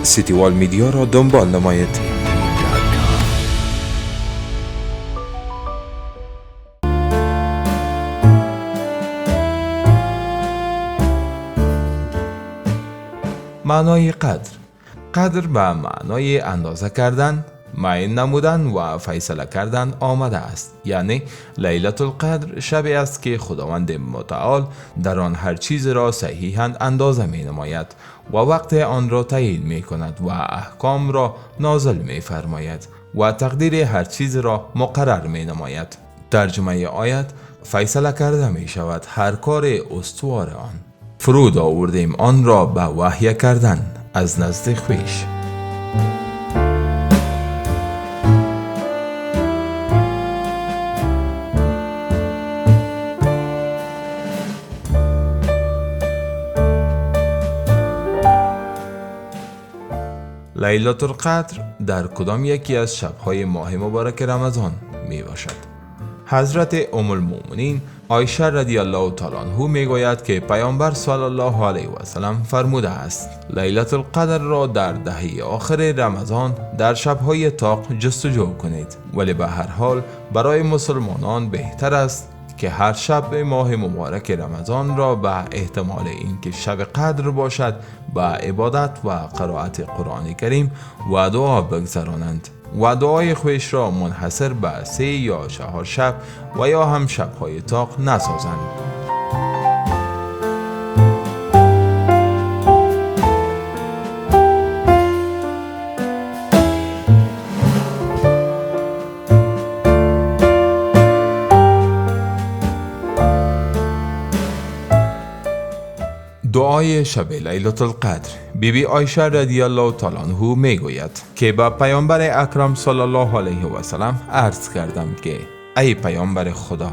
سیتیوال میدیا را دنبال نمایید. معنای قدر به معنای اندازه کردن، معین نمودن و فیصله کردن آمده است. یعنی لیلة القدر شبی است که خداوند متعال در آن هر چیز را صحیحاً اندازه می نماید و وقت آن را تعیین می کند و احکام را نازل می فرماید و تقدیر هر چیز را مقرر می نماید. ترجمه آیت: فیصله کرده می شود هر کار استوار آن. فرود آوردیم آن را به وحی کردن از نزد خویش. لیلة القدر در کدام یکی از شب‌های ماه مبارک رمضان می باشد؟ حضرت ام المؤمنین عایشه رضی الله تعالی عنها میگوید که پیامبر صلی الله علیه و سلم فرموده است: لیلة القدر را در دهه آخر رمضان در شب‌های طاق جستجو کنید، ولی به هر حال برای مسلمانان بهتر است که هر شب ماه مبارک رمضان را به احتمال اینکه شب قدر باشد به عبادت و قرائت قرآن کریم و دعا بگذرانند و دعای خویش را منحصر به 3 یا 4 شب و یا هم شب‌های طاق نسازند. دعای شب لیلة القدر. بیبی عایشه رضی الله تعالی عنها میگوید که با پیامبر اکرم صلی الله علیه و سلم عرض کردم که ای پیامبر خدا،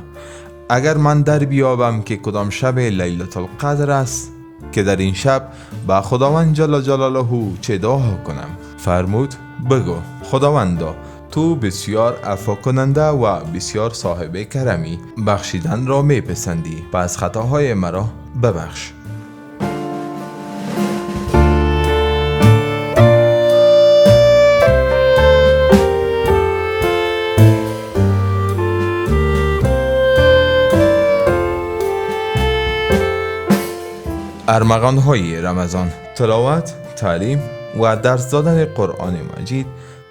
اگر من در بیابم که کدام شب لیلة القدر است که در این شب با خداوند جل جلاله چه دعا کنم؟ فرمود: بگو خداوندا، تو بسیار عفو کننده و بسیار صاحب کرمی، بخشیدن را میپسندی، پس خطاهای مرا ببخش. ارمغان‌های رمضان: تلاوت، تعلیم و درس دادن قرآن مجید،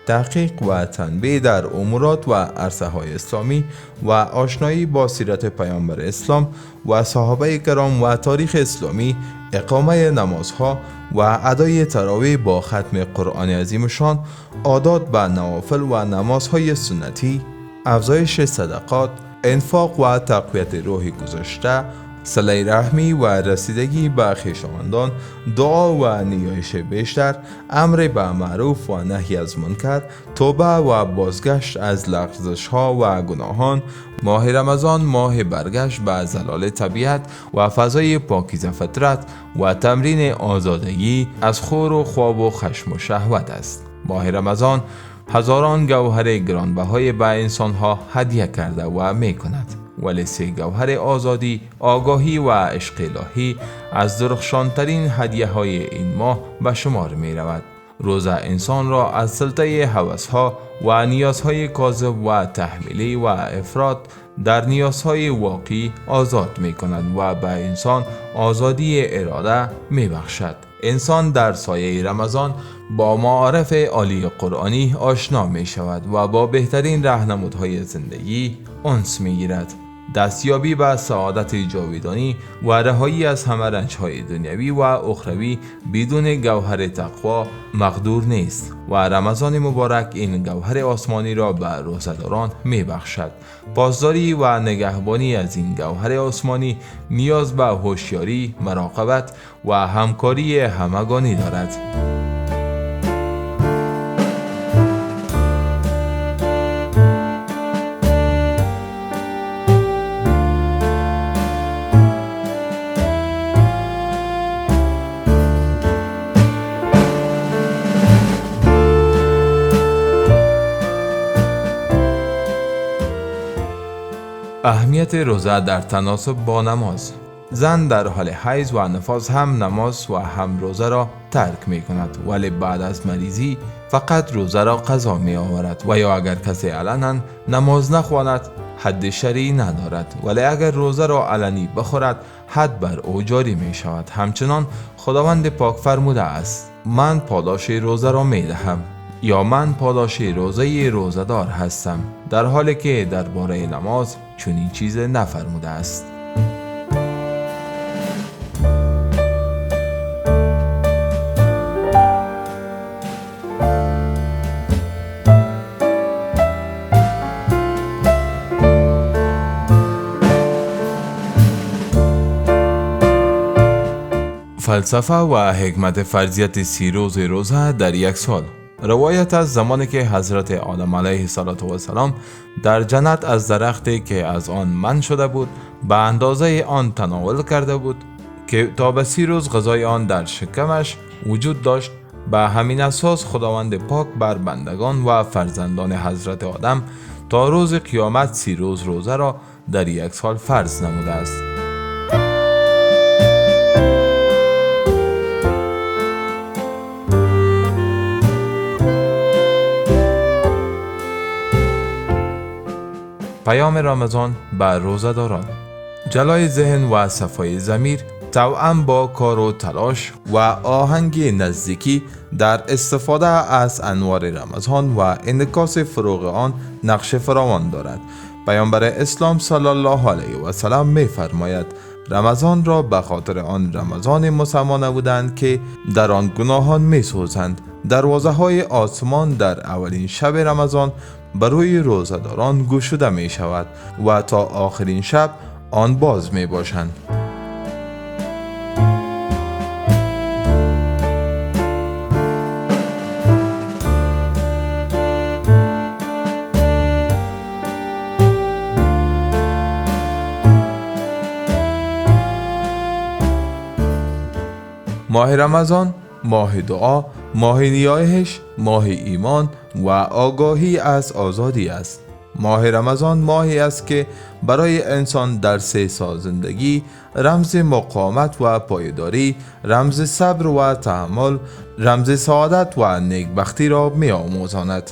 تحقیق و تنبیه در امورات و عرصه‌های اسلامی و آشنایی با سیرت پیامبر اسلام و صحابه کرام و تاریخ اسلامی، اقامه نمازها و ادای تراویح با ختم قرآن عظیمشان، عادات به نوافل و نمازهای سنتی، افزایش صدقات، انفاق و تقویت روح گذشته، صله رحمی و رسیدگی به خویشاوندان، دعا و نیایش بیشتر، امر به معروف و نهی از منکر، توبه و بازگشت از لغزش‌ها و گناهان. ماه رمضان ماه برگشت به زلال طبیعت و فضای پاکیزه فطرت و تمرین آزادگی از خور و خواب و خشم و شهوت است. ماه رمضان هزاران گوهر گرانبهای به انسانها هدیه کرده و می کند، ولی 3 گوهر آزادی، آگاهی و عشق الهی از درخشانترین هدیه های این ماه به شمار می رود. روزه انسان را از سلطه هوسها و نیازهای کاذب و تحمیلی و افراط در نیازهای واقعی آزاد می کند و به انسان آزادی اراده می بخشد. انسان در سایه رمضان با معارف عالی قرآنی آشنا می شود و با بهترین راهنمودهای زندگی انس می گیرد. دستیابی به سعادت جاودانی و رهایی از همه رنج‌های دنیوی و اخروی بدون گوهر تقوا مقدور نیست و رمضان مبارک این گوهر آسمانی را به روزه‌داران می‌بخشد. پاسداری و نگهبانی از این گوهر آسمانی نیاز به هوشیاری، مراقبت و همکاری همگانی دارد. اهمیت روزه در تناسب با نماز. زن در حال حیض و نفاس هم نماز و هم روزه را ترک می کند، ولی بعد از مریضی فقط روزه را قضا می آورد. و یا اگر کسی علنا نماز نخواند حد شرعی ندارد، ولی اگر روزه را علنی بخورد حد بر او جاری می شود. همچنان خداوند پاک فرموده است: من پاداش روزه را می دهم، یا من پاداش روزه روزه‌دار هستم، در حالی که درباره نماز چنین چیز نفرموده است. فلسفه و حکمت فرضیت 30 روز روزه در یک سال. روایت از زمانی که حضرت آدم علیه السلام در جنت از درختی که از آن من شده بود به اندازه آن تناول کرده بود که تا به 30 روز غذای آن در شکمش وجود داشت. به همین اساس خداوند پاک بر بندگان و فرزندان حضرت آدم تا روز قیامت 30 روز روزه را در یک سال فرض نموده است. پیام رمضان بر روزه‌داران: جلای ذهن و صفای ضمیر توأم با کار و تلاش و آهنگ نزدیکی در استفاده از انوار رمضان و انعکاس فروغ آن نقش فراوان دارد. پیامبر اسلام صلی الله علیه و سلم می فرماید: رمضان را به خاطر آن رمضان مسما بودند که در آن گناهان می سوزند. دروازه های آسمان در اولین شب رمضان بر روی روزه‌داران گشوده می شود و تا آخرین شب آن باز می باشند. ماه رمضان ماه دعا، ماه نیایش، ماه ایمان و آگاهی از آزادی است. ماه رمضان ماهی است که برای انسان در 3 سال زندگی رمز مقاومت و پایداری، رمز صبر و تحمل، رمز سعادت و نیکبختی را می آموزاند.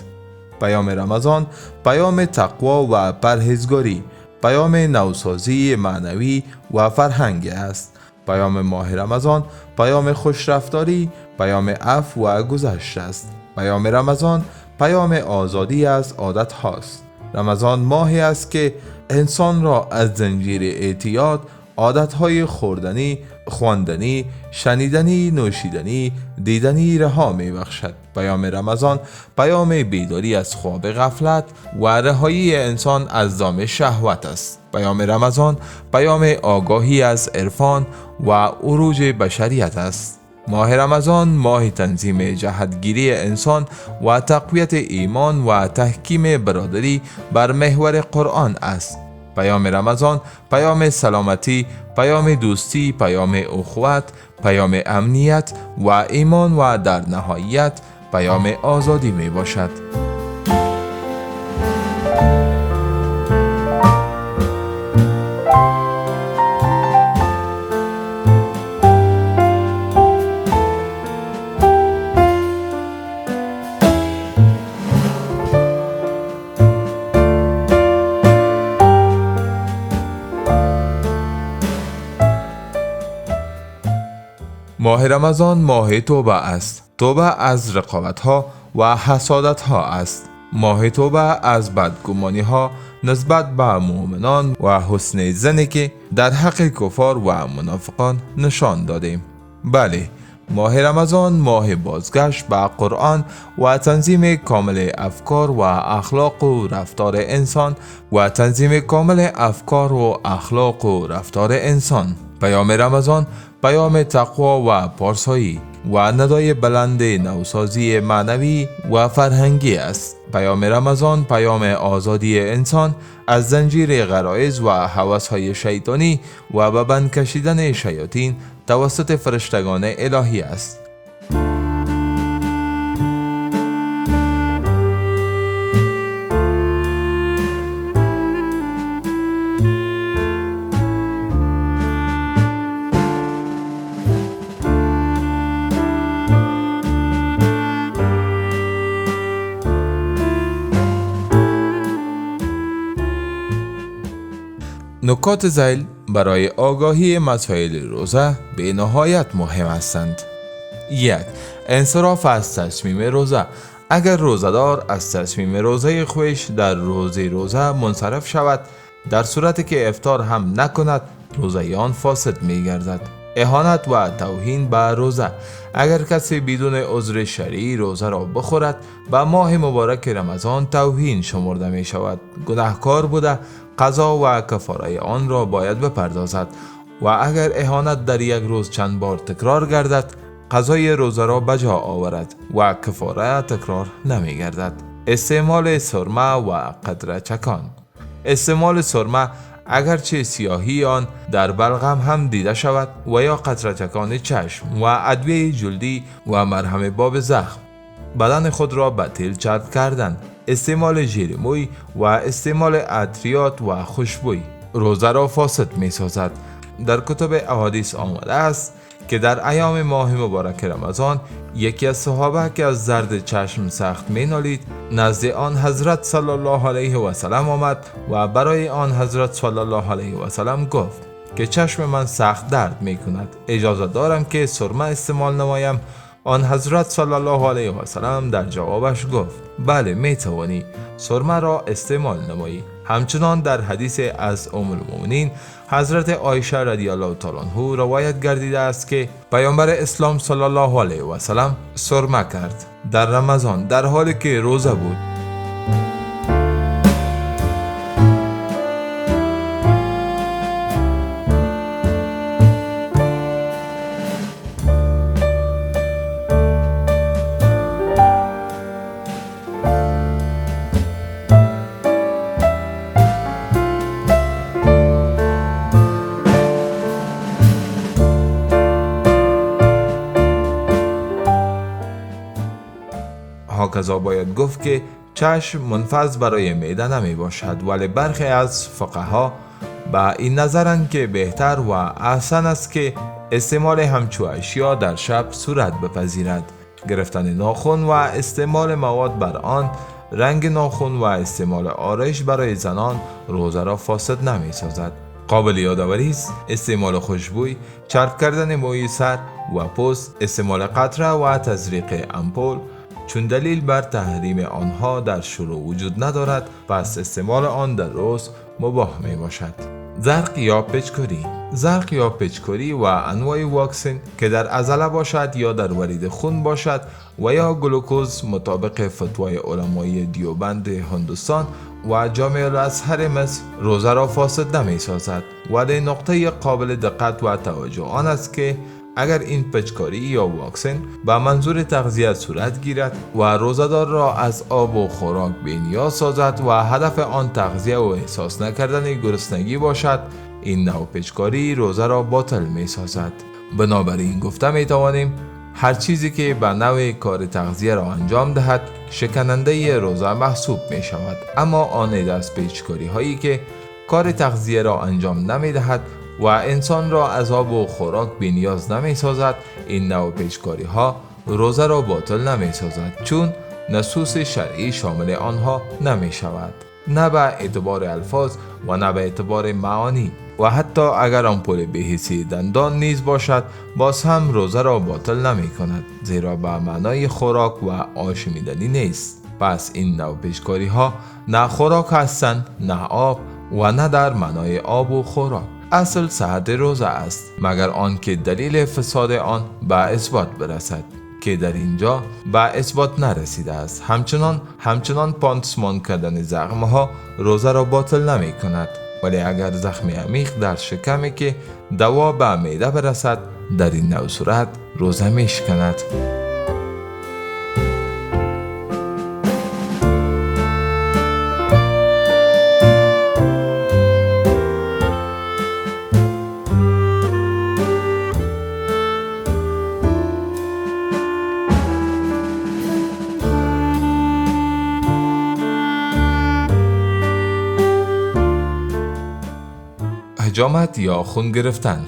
پیام رمضان پیام تقوا و پرهیزگاری، پیام نوسازی معنوی و فرهنگ است. پیام ماه رمضان پیام خوشرفتاری، پیام عفو و گذشت است. پیام رمضان پیام آزادی از عادت هاست. رمضان ماهی است که انسان را از زنجیر اعتیاد، عادتهای خوردنی، خواندنی، شنیدنی، نوشیدنی، دیدنی رها می بخشد. پیام رمضان پیام بیداری از خواب غفلت و رهایی انسان از دام شهوت است. پیام رمضان پیام آگاهی از عرفان و عروج بشریت است. ماه رمضان ماه تنظیم جهتگیری انسان و تقویت ایمان و تحکیم برادری بر محور قرآن است. پیام رمضان پیام سلامتی، پیام دوستی، پیام اخوت، پیام امنیت و ایمان و در نهایت پیام آزادی می باشد. ماه رمضان ماه توبه است. توبه از رقابت ها و حسادت ها است. ماه توبه از بدگمانی ها نسبت به مؤمنان و حسن ظنی که در حق کفار و منافقان نشان دادیم. بله، ماه رمضان ماه بازگشت به قرآن و تنظیم کامل افکار و اخلاق و رفتار انسان پیام رمضان پیام تقوا و پارسایی و ندای بلند نوسازی معنوی و فرهنگی است. پیام رمضان پیام آزادی انسان از زنجیر غرایز و هوس‌های شیطانی و به بند کشیدن شیاطین توسط فرشتگان الهی است. نکات ذیل برای آگاهی مسائل روزه به نهایت مهم هستند. 1. انصراف از تصمیم روزه. اگر روزه‌دار از تصمیم روزه خویش در روزه منصرف شود، در صورتی که افطار هم نکند، روزه آن فاسد می گردد. اهانت و توهین به روزه. اگر کسی بدون عذر شرعی روزه را بخورد، به ماه مبارک رمضان توهین شمرده می شود. گناهکار بوده قضا و کفاره آن را باید بپردازد و اگر اهانت در یک روز چند بار تکرار گردد، قضای روزه را بجا آورد و کفاره تکرار نمی گردد. استعمال سرمه و قطره چکان. استعمال سرمه اگرچه سیاهی آن در بلغم هم دیده شود و یا قطره چکان چشم و ادویه جلدی و مرهم باب زخم، بدن خود را به تیل چرب کردن، استعمال ژل موی و استعمال عطریات و خوشبوی روزه را فاسد می سازد. در کتب احادیث آمده است که در ایام ماه مبارک رمضان یکی از صحابه که از درد چشم سخت می نالید نزد آن حضرت صلی الله علیه و سلم آمد و برای آن حضرت صلی الله علیه و سلم گفت که چشم من سخت درد می کند، اجازه دارم که سرمه استعمال نمایم؟ آن حضرت صلی الله علیه و سلم در جوابش گفت بله، می توانی سرمه را استعمال نمایی. همچنان در حدیث از ام المؤمنین حضرت عایشه رضی الله تعالی عنها روایت گردیده است که پیامبر اسلام صلی الله علیه و سلم سرمه کرد در رمضان در حالی که روزه بود. هاکذا باید گفت که چشم منفذ برای معده نمی باشد، ولی برخی از فقها به این نظرند که بهتر و احسن است که استعمال همچو اشیا در شب صورت بپذیرد. گرفتن ناخن و استعمال مواد بر آن، رنگ ناخن و استعمال آرایش برای زنان روزه را فاسد نمی سازد. قابل یادآوری است استعمال خوشبوی، چرب کردن موی سر و پوست، استعمال قطره و تزریق امپول چون دلیل بر تحریم آنها در شروع وجود ندارد، پس استعمال آن در روز مباح می باشد. زرق یا پچکوری. زرق یا پچکوری و انواع واکسن که در عضله باشد یا در ورید خون باشد و یا گلوکوز مطابق فتوای علمای دیوبند هندوستان و جامع الازهر مصر روزه را فاسد نمی سازد، ولی نقطه قابل دقت و توجه آن است که اگر این پچکاری یا واکسن به منظور تغذیه صورت گیرد و روزه‌دار را از آب و خوراک بی‌نیاز سازد و هدف آن تغذیه و احساس نکردن گرسنگی باشد، این نوع پچکاری روزه را باطل می سازد. بنابراین گفته می توانیم هر چیزی که به نوع کار تغذیه را انجام دهد شکننده روزه محسوب می شود، اما آن عده از پچکاری هایی که کار تغذیه را انجام نمی دهد و انسان را از آب و خوراک بی‌نیاز نمی سازد، این نوع پیشکاری ها روزه را باطل نمی سازد، چون نصوص شرعی شامل آنها نمی شود، نه به اعتبار الفاظ و نه به اعتبار معانی. و حتی اگر آمپول بهیسی دندان نیز باشد، باز هم روزه را باطل نمی کند، زیرا به معنای خوراک و آشامیدنی نیست. پس این نوع پیشکاری ها نه خوراک هستند، نه آب و نه در معنای آب و خوراک. اصل صحت روزه است، مگر آنکه دلیل فساد آن به اثبات برسد، که در اینجا به اثبات نرسیده است. همچنان پانسمان کردن زخمها روزه را باطل نمی کند، ولی اگر زخم عمیق در شکمی که دوا به معده برسد، در این نوع صورت روزه می شکند. حجامت یا خون گرفتن.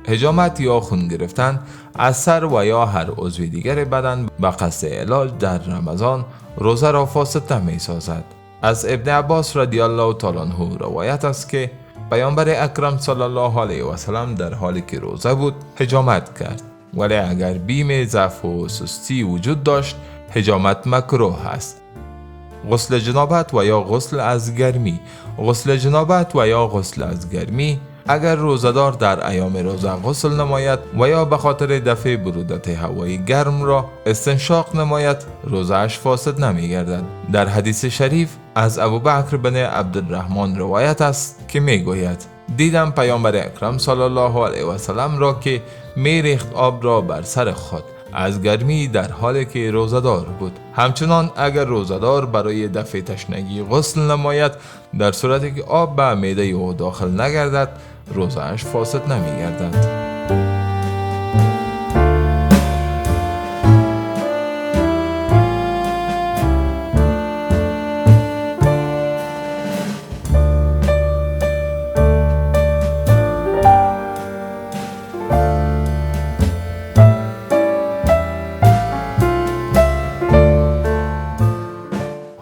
حجامت یا خون گرفتن از سر و یا هر عضو دیگر بدن به قصد علاج در رمضان روزه را فاسد نمی سازد. از ابن عباس رضی الله تعالی عنه روایت است که پیامبر اکرم صلی الله علیه و سلم در حالی که روزه بود حجامت کرد، ولی اگر بیم ضعف و سستی وجود داشت حجامت مکروه است. غسل جنابت و یا غسل از گرمی. غسل جنابت و یا غسل از گرمی اگر روزدار در ایام روزه غسل نماید و یا به خاطر دفع برودت هوای گرم را استنشاق نماید، روزه‌اش فاسد نمی گردد. در حدیث شریف از ابوبکر بن عبدالرحمن روایت است که می گوید دیدم پیامبر اکرم صلی الله علیه و سلم را که می ریخت آب را بر سر خود از گرمی در حالی که روزدار بود. همچنان اگر روزدار برای دفع تشنگی غسل نماید، در صورتی که آب به معده او داخل نگردد روزه‌اش فاسد نمی گردد.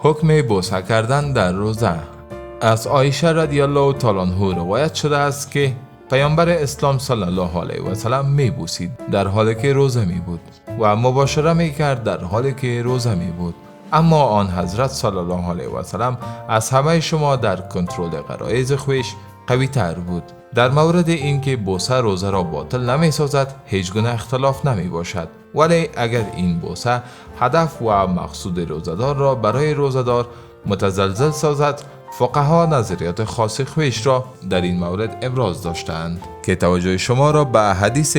حکم بوسه کردن در روزه. از عایشه رضی الله تعالی عنها روایت شده است که پیامبر اسلام صلی الله علیه و سلم می بوسید در حالی که روزه می بود و مباشره می کرد در حالی که روزه می بود. اما آن حضرت صلی الله علیه و سلم از همه شما در کنترل غرایز خویش قوی تر بود. در مورد اینکه بوسه روزه را باطل نمی سازد هیچ گونه اختلاف نمی باشد، ولی اگر این بوسه هدف و مقصود روزدار را برای روزدار متزلزل سازد، فقها نظریات خاص خویش را در این مورد ابراز داشتند که توجه شما را به حدیث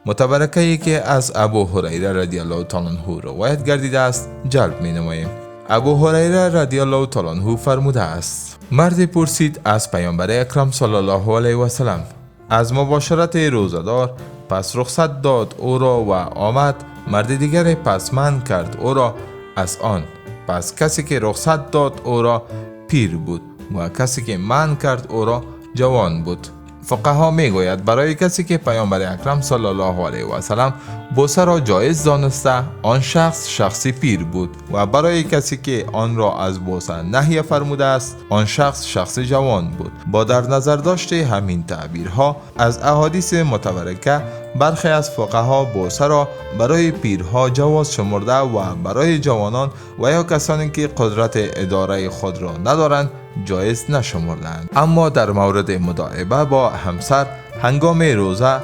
متبرکه‌ای که از ابو هریره رضی الله تعالی عنه روایت گردیده است جلب می نماییم. ابو هریره رضی الله تعالی عنه فرموده است: مردی پرسید از پیامبر اکرم صلی الله علیه و سلم از مباشرت روزدار، پس رخصت داد او را و آمد. مرد دیگر پس منع کرد او را از آن. پس کسی که رخصت داد او را پیر بود و کسی که منع کرد او را جوان بود. فقها می گوید برای کسی که پیامبر اکرم صلی الله علیه و سلم بوسه را جایز دانسته، آن شخصی پیر بود و برای کسی که آن را از بوسه نهی فرموده است، آن شخص جوان بود. با در نظر داشته همین تعبیرها از احادیث متبرکه، برخی از فقها بوسه را برای پیرها جواز شمرده و برای جوانان و یا کسانی که قدرت اداره خود را ندارند جایز نشمردند. اما در مورد مداعبه با همسر هنگام روزه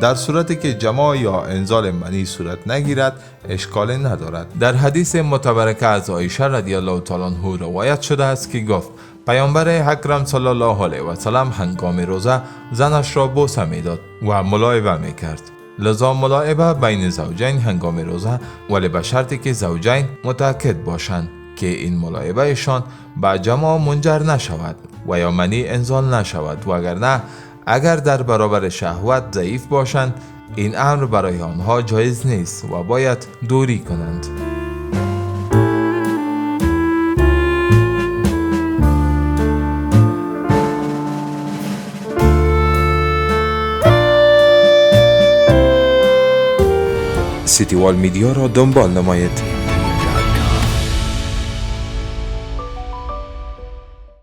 در صورتی که جماع یا انزال منی صورت نگیرد اشکال ندارد. در حدیث متبرکه از عایشه رضی الله تعالی عنها روایت شده است که گفت پیامبر اکرم صلی الله علیه و سلم هنگام روزه زنش را بوسه میداد و ملاعبه میکرد. لذا ملاعبه بین زوجین هنگام روزه، ولی به شرطی که زوجین متأکد باشند که این ملاعبهشان به جماع منجر نشود و یا منی انزال نشود، وگرنه اگر در برابر شهوت ضعیف باشند این امر برای آنها جایز نیست و باید دوری کنند. سیتیوال میدیا را دنبال نمایید.